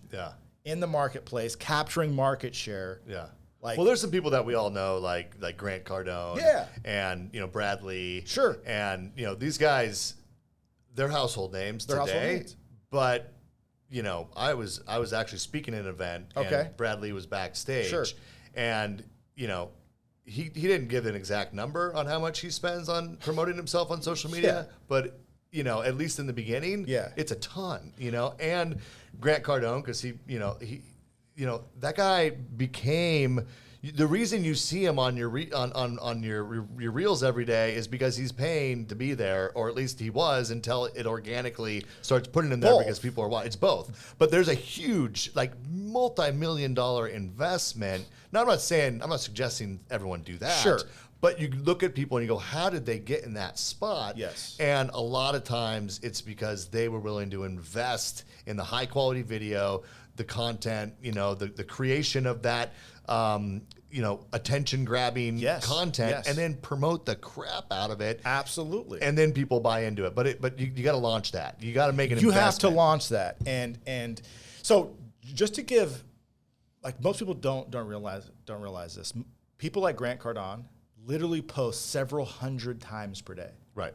in the marketplace, capturing market share. Yeah. Like, well, there's some people that we all know, like Grant Cardone, and Bradley, sure, and these guys, they're household names today. But I was actually speaking at an event, and Bradley was backstage, and he didn't give an exact number on how much he spends on promoting himself on social media, but at least in the beginning, it's a ton, and Grant Cardone, because he that guy became the reason you see him on your your reels every day is because he's paying to be there, or at least he was until it organically starts putting him there because people are watching. It's both, but there's a huge multi-million-dollar investment. Now I'm not suggesting everyone do that. Sure. But you look at people and you go, how did they get in that spot? Yes. And a lot of times it's because they were willing to invest in the high quality video, the content, the creation of that, attention grabbing content, and then promote the crap out of it. Absolutely. And then people buy into it. But you got to launch that. You got to make an investment. You have to launch that. And so just to give, most people don't realize this. People like Grant Cardone literally post several hundred times per day. Right.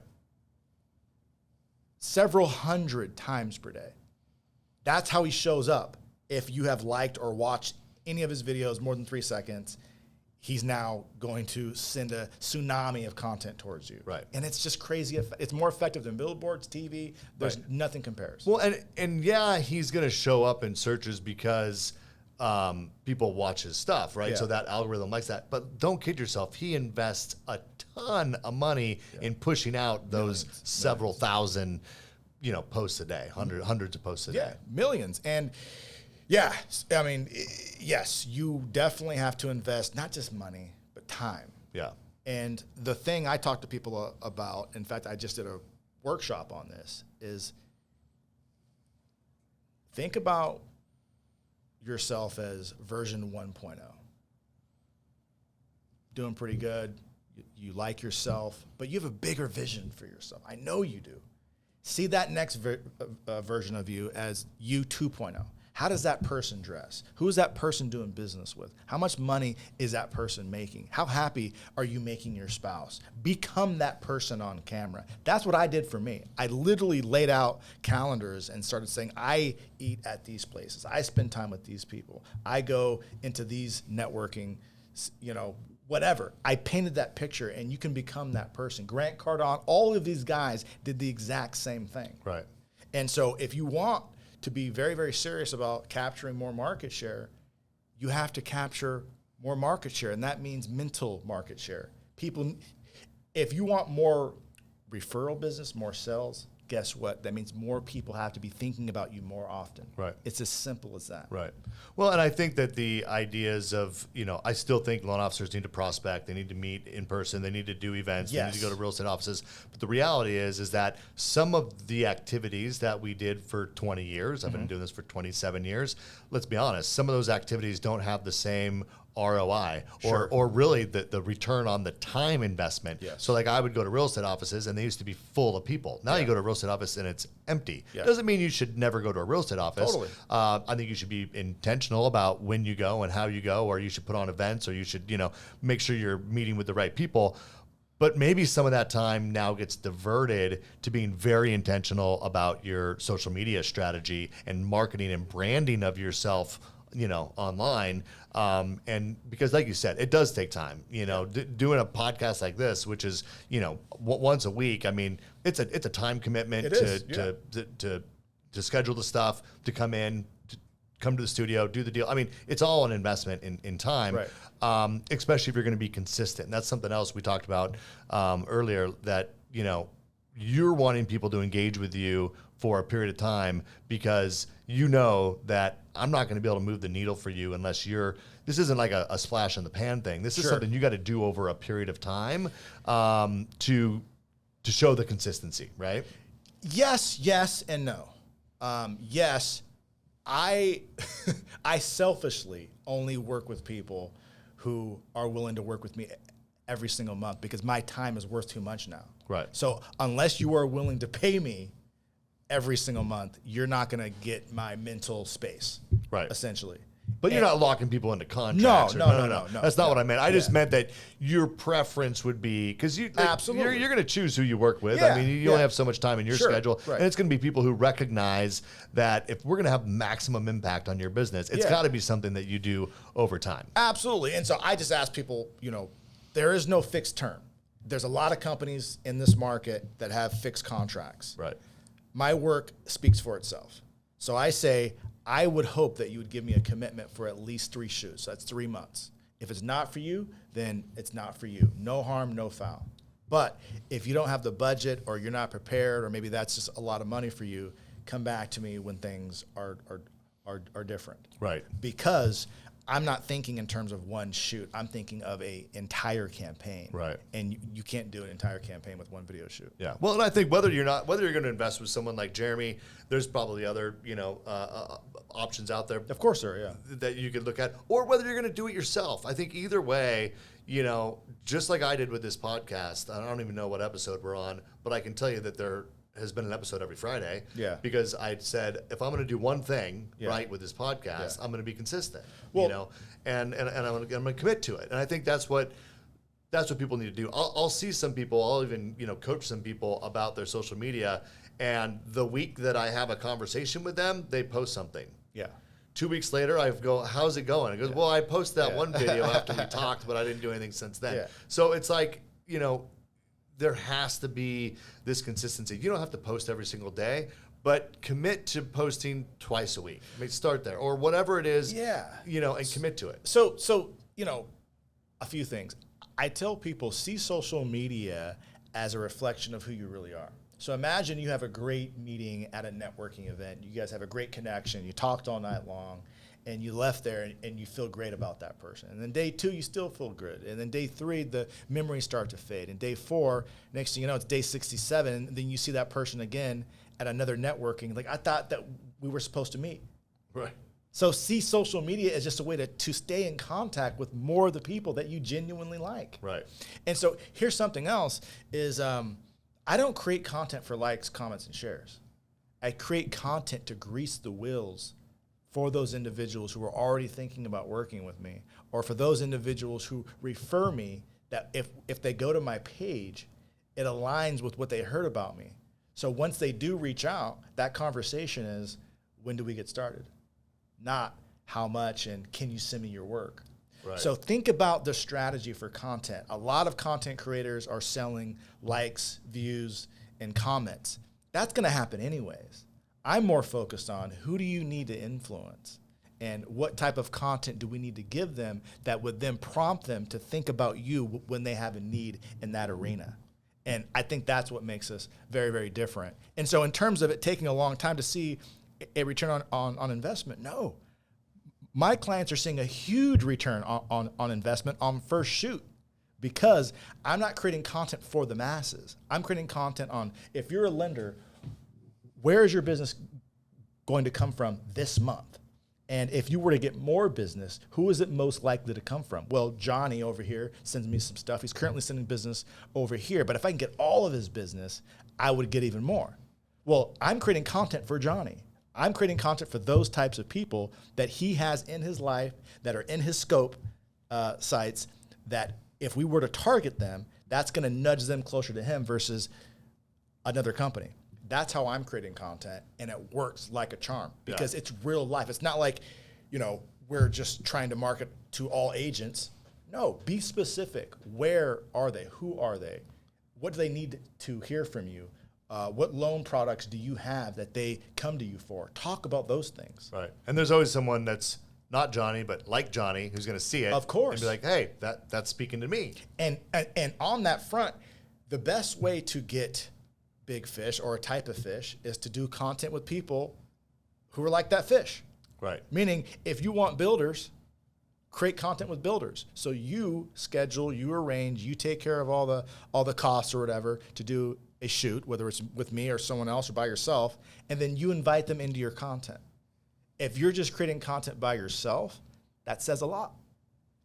Several hundred times per day. That's how he shows up. If you have liked or watched any of his videos more than 3 seconds, he's now going to send a tsunami of content towards you. Right. And it's just crazy. It's more effective than billboards, TV. There's nothing compares. Well, and he's going to show up in searches because people watch his stuff, right? Yeah. So that algorithm likes that. But don't kid yourself. He invests a ton of money in pushing out those several thousand, posts a day, hundreds of posts a day. Yeah, millions. And yes, you definitely have to invest not just money, but time. Yeah. And the thing I talk to people about, in fact, I just did a workshop on this, is think about yourself as version 1.0. Doing pretty good. You like yourself, but you have a bigger vision for yourself. I know you do. See that next version of you as you 2.0. How does that person dress? Who is that person doing business with? How much money is that person making? How happy are you making your spouse? Become that person on camera. That's what I did for me. I literally laid out calendars and started saying, I eat at these places. I spend time with these people. I go into these networking, whatever. I painted that picture, and you can become that person. Grant Cardone, all of these guys did the exact same thing. Right. And so if you want to be very, very serious about capturing more market share, you have to capture more market share, and that means mental market share. People, if you want more referral business, more sales, guess what? That means more people have to be thinking about you more often. Right. It's as simple as that. Right. Well, and I think that the ideas of, I still think loan officers need to prospect. They need to meet in person. They need to do events. They need to go to real estate offices. But the reality is that some of the activities that we did for 20 years, I've been doing this for 27 years, let's be honest, some of those activities don't have the same ROI or really the return on the time investment. Yes. So I would go to real estate offices and they used to be full of people. Now you go to a real estate office and it's empty. Yeah. Doesn't mean you should never go to a real estate office. Totally. I think you should be intentional about when you go and how you go, or you should put on events, or you should, make sure you're meeting with the right people. But maybe some of that time now gets diverted to being very intentional about your social media strategy and marketing and branding of yourself, online. And because like you said, it does take time, doing a podcast like this, which is, once a week. I mean, it's a time commitment to schedule the stuff, to come to the studio, do the deal. I mean, it's all an investment in time, right. Especially if you're going to be consistent. And that's something else we talked about earlier, that, you're wanting people to engage with you for a period of time because that I'm not going to be able to move the needle for you unless this isn't like a splash in the pan thing. This is something you got to do over a period of time to show the consistency, right? Yes, and no. Yes, I selfishly only work with people who are willing to work with me every single month because my time is worth too much now. Right. So unless you are willing to pay me every single month, you're not going to get my mental space. Right. Essentially. But you're not locking people into contracts. No. That's not what I meant. I just meant that your preference would be, because absolutely, you're going to choose who you work with. Yeah, I mean, you only have so much time in your schedule, right. And it's going to be people who recognize that if we're going to have maximum impact on your business, it's got to be something that you do over time. Absolutely. And so I just ask people, there is no fixed term. There's a lot of companies in this market that have fixed contracts. Right. My work speaks for itself. So I say, I would hope that you would give me a commitment for at least 3 shoots. That's 3 months. If it's not for you, then it's not for you. No harm, no foul. But if you don't have the budget, or you're not prepared, or maybe that's just a lot of money for you, come back to me when things are different. Right. Because I'm not thinking in terms of one shoot. I'm thinking of an entire campaign. Right. And you can't do an entire campaign with one video shoot. Yeah. Well, and I think whether you're going to invest with someone like Jeramy, there's probably other, options out there. Of course there are, yeah. That you could look at, or whether you're going to do it yourself. I think either way, just like I did with this podcast, I don't even know what episode we're on, but I can tell you that there has been an episode every Friday. Yeah. Because I said, if I'm going to do one thing right with this podcast, I'm going to be consistent. Well, and I'm going to commit to it. And I think that's what people need to do. I'll see some people. I'll even coach some people about their social media. And the week that I have a conversation with them, they post something. Yeah. 2 weeks later, I go, how's it going? It goes, well, I posted that one video after we talked, but I didn't do anything since then. Yeah. So it's like, there has to be this consistency. You don't have to post every single day, but commit to posting twice a week. I mean, start there, or whatever it is, and commit to it. So a few things. I tell people, see social media as a reflection of who you really are. So imagine you have a great meeting at a networking event. You guys have a great connection. You talked all night long, and you left there, and you feel great about that person. And then day 2, you still feel good. And then day 3, the memories start to fade. And day 4, next thing you know, it's day 67, and then you see that person again at another networking. Like, I thought that we were supposed to meet. Right. So see social media as just a way to stay in contact with more of the people that you genuinely like. Right. And so here's something else is I don't create content for likes, comments, and shares. I create content to grease the wheels for those individuals who are already thinking about working with me, or for those individuals who refer me, that if they go to my page, it aligns with what they heard about me. So once they do reach out, that conversation is, when do we get started? Not how much and can you send me your work? Right. So think about the strategy for content. A lot of content creators are selling likes, views, and comments. That's going to happen anyways. I'm more focused on who do you need to influence and what type of content do we need to give them that would then prompt them to think about you when they have a need in that arena. And I think that's what makes us very, very different. And so in terms of it taking a long time to see a return on investment, no. My clients are seeing a huge return on investment on first shoot because I'm not creating content for the masses. I'm creating content on, if you're a lender, where is your business going to come from this month? And if you were to get more business, who is it most likely to come from? Well, Johnny over here sends me some stuff. He's currently sending business over here. But if I can get all of his business, I would get even more. Well, I'm creating content for Johnny. I'm creating content for those types of people that he has in his life, that are in his scope sites, that if we were to target them, that's going to nudge them closer to him versus another company. That's how I'm creating content, and it works like a charm because it's real life. It's not like, we're just trying to market to all agents. No, be specific. Where are they? Who are they? What do they need to hear from you? What loan products do you have that they come to you for? Talk about those things. Right. And there's always someone that's not Johnny, but like Johnny, who's going to see it. Of course. And be like, hey, that's speaking to me. And on that front, the best way to get big fish or a type of fish is to do content with people who are like that fish. Right. Meaning, if you want builders, create content with builders. So you schedule, you arrange, you take care of all the costs or whatever to do a shoot, whether it's with me or someone else or by yourself, and then you invite them into your content. If you're just creating content by yourself, that says a lot.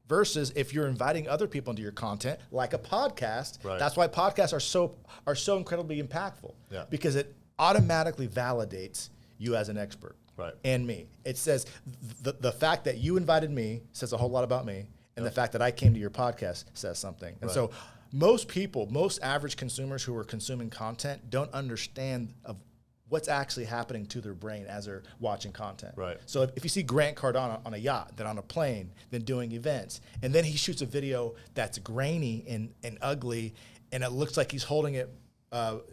Versus if you're inviting other people into your content, like a podcast. Right. That's why podcasts are so incredibly impactful. Yeah. Because it automatically validates you as an expert. Right. And me. It says the fact that you invited me says a whole lot about me, and the fact that I came to your podcast says something. And so most people, most average consumers who are consuming content don't understand of what's actually happening to their brain as they're watching content. Right. So if you see Grant Cardone on a yacht, then on a plane, then doing events, and then he shoots a video that's grainy and ugly, and it looks like he's holding it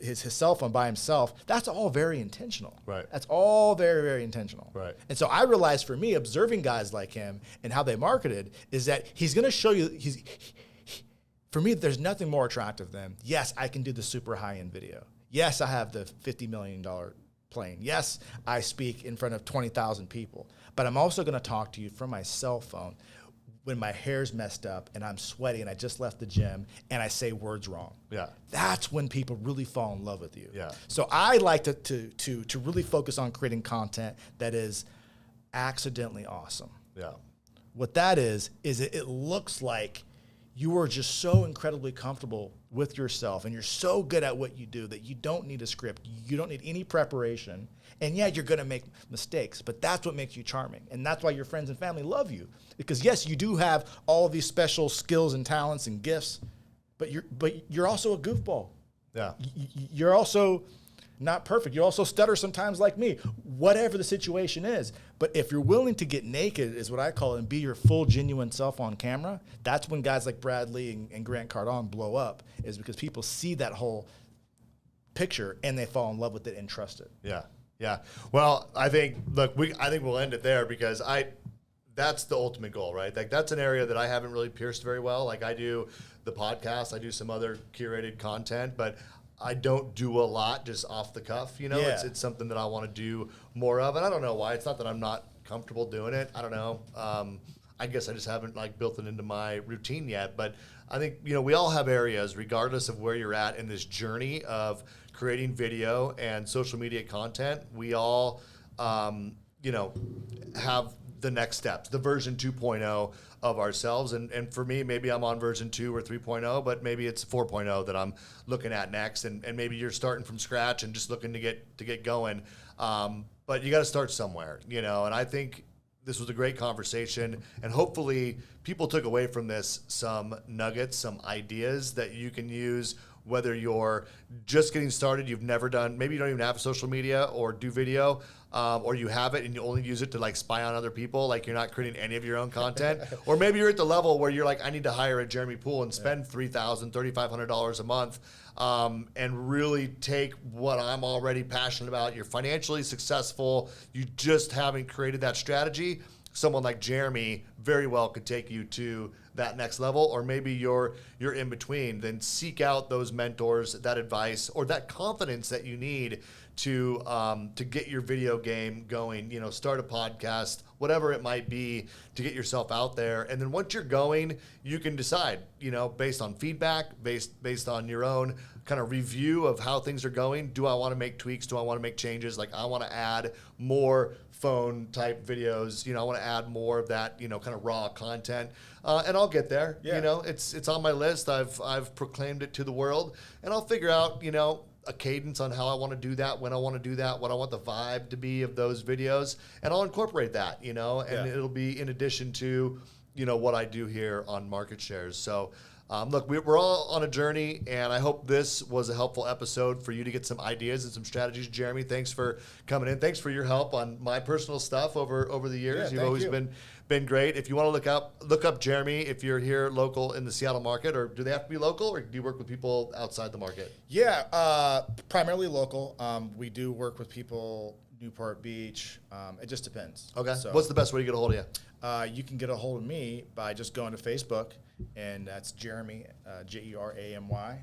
his cell phone by himself, that's all very intentional. Right. That's all very, very intentional. Right. And so I realized for me, observing guys like him and how they marketed, is that he's going to show you, for me, there's nothing more attractive than, yes, I can do the super high-end video. Yes, I have the $50 million plane. Yes, I speak in front of 20,000 people. But I'm also going to talk to you from my cell phone when my hair's messed up and I'm sweaty and I just left the gym and I say words wrong. Yeah. That's when people really fall in love with you. Yeah. So I like to really focus on creating content that is accidentally awesome. Yeah. What that is it looks like you are just so incredibly comfortable with yourself and you're so good at what you do that you don't need a script. You don't need any preparation. And yeah, you're going to make mistakes, but that's what makes you charming. And that's why your friends and family love you. Because yes, you do have all of these special skills and talents and gifts, but you're also a goofball. Yeah. You're also not perfect. You also stutter sometimes like me, whatever the situation is. But if you're willing to get naked, is what I call it, and be your full, genuine self on camera, that's when guys like Brad Lee and Grant Cardone blow up, is because people see that whole picture and they fall in love with it and trust it. Yeah. Yeah. Well, I think we'll end it there because that's the ultimate goal, right? Like that's an area that I haven't really pierced very well. Like I do the podcast, I do some other curated content, but I don't do a lot just off the cuff, you know. Yeah. It's something that I want to do more of, and I don't know why. It's not that I'm not comfortable doing it. I don't know. I guess I just haven't like built it into my routine yet. But I think we all have areas, regardless of where you're at in this journey of creating video and social media content. We all, have the next steps, the version 2.0 of ourselves. And for me, maybe I'm on version 2 or 3.0, but maybe it's 4.0 that I'm looking at next. And maybe you're starting from scratch and just looking to get going. But you got to start somewhere, and I think this was a great conversation, and hopefully people took away from this some nuggets, some ideas that you can use, whether you're just getting started, you've never done, maybe you don't even have social media or do video, or you have it and you only use it to like spy on other people, like you're not creating any of your own content. Or maybe you're at the level where you're like, I need to hire a Jeramy Poole and spend $3,000, $3,500 a month, and really take what I'm already passionate about. You're financially successful. You just haven't created that strategy. Someone like Jeramy very well could take you to that next level, or maybe you're in between. Then seek out those mentors, that advice, or that confidence that you need to get your video game going. Start a podcast, whatever it might be, to get yourself out there. And then once you're going, you can decide, based on feedback, based on your own kind of review of how things are going. Do I want to make tweaks? Do I want to make changes? Like I want to add more phone type videos. I want to add more of that, kind of raw content. And I'll get there. Yeah. It's on my list. I've proclaimed it to the world, and I'll figure out, a cadence on how I want to do that, when I want to do that, what I want the vibe to be of those videos, and I'll incorporate that, and it'll be in addition to, what I do here on Market Shares. So Look, we're all on a journey, and I hope this was a helpful episode for you to get some ideas and some strategies. Jeramy, thanks for coming in. Thanks for your help on my personal stuff over the years. You've always been great. If you want to look up Jeramy if you're here local in the Seattle market, or do they have to be local, or do you work with people outside the market? Yeah, primarily local. We do work with people Newport Beach. It just depends. Okay. So, what's the best way to get a hold of you? You can get a hold of me by just going to Facebook, and that's Jeramy, Jeramy.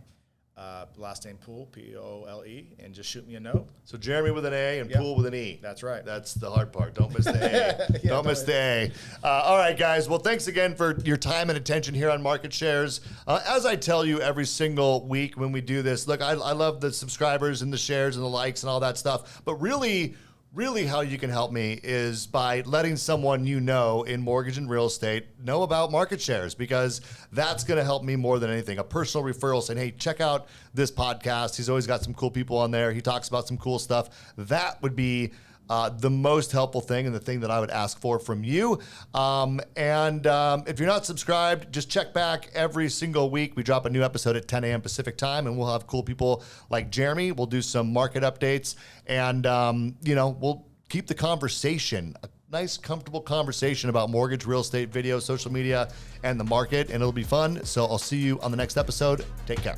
Last name Poole, Poole, and just shoot me a note. So Jeramy with an A and Poole with an E. That's right. That's the hard part. Don't miss the A. Don't miss the A. All right, guys. Well, thanks again for your time and attention here on Market Shares. As I tell you every single week when we do this, look, I love the subscribers and the shares and the likes and all that stuff, but really how you can help me is by letting someone you know in mortgage and real estate know about Market Shares, because that's going to help me more than anything. A personal referral saying, hey, check out this podcast. He's always got some cool people on there. He talks about some cool stuff. That would be the most helpful thing, and the thing that I would ask for from you. If you're not subscribed, just check back every single week. We drop a new episode at 10 a.m. Pacific time, and we'll have cool people like Jeramy. We'll do some market updates, and we'll keep the conversation, a nice, comfortable conversation about mortgage, real estate, video, social media, and the market, and it'll be fun. So I'll see you on the next episode. Take care.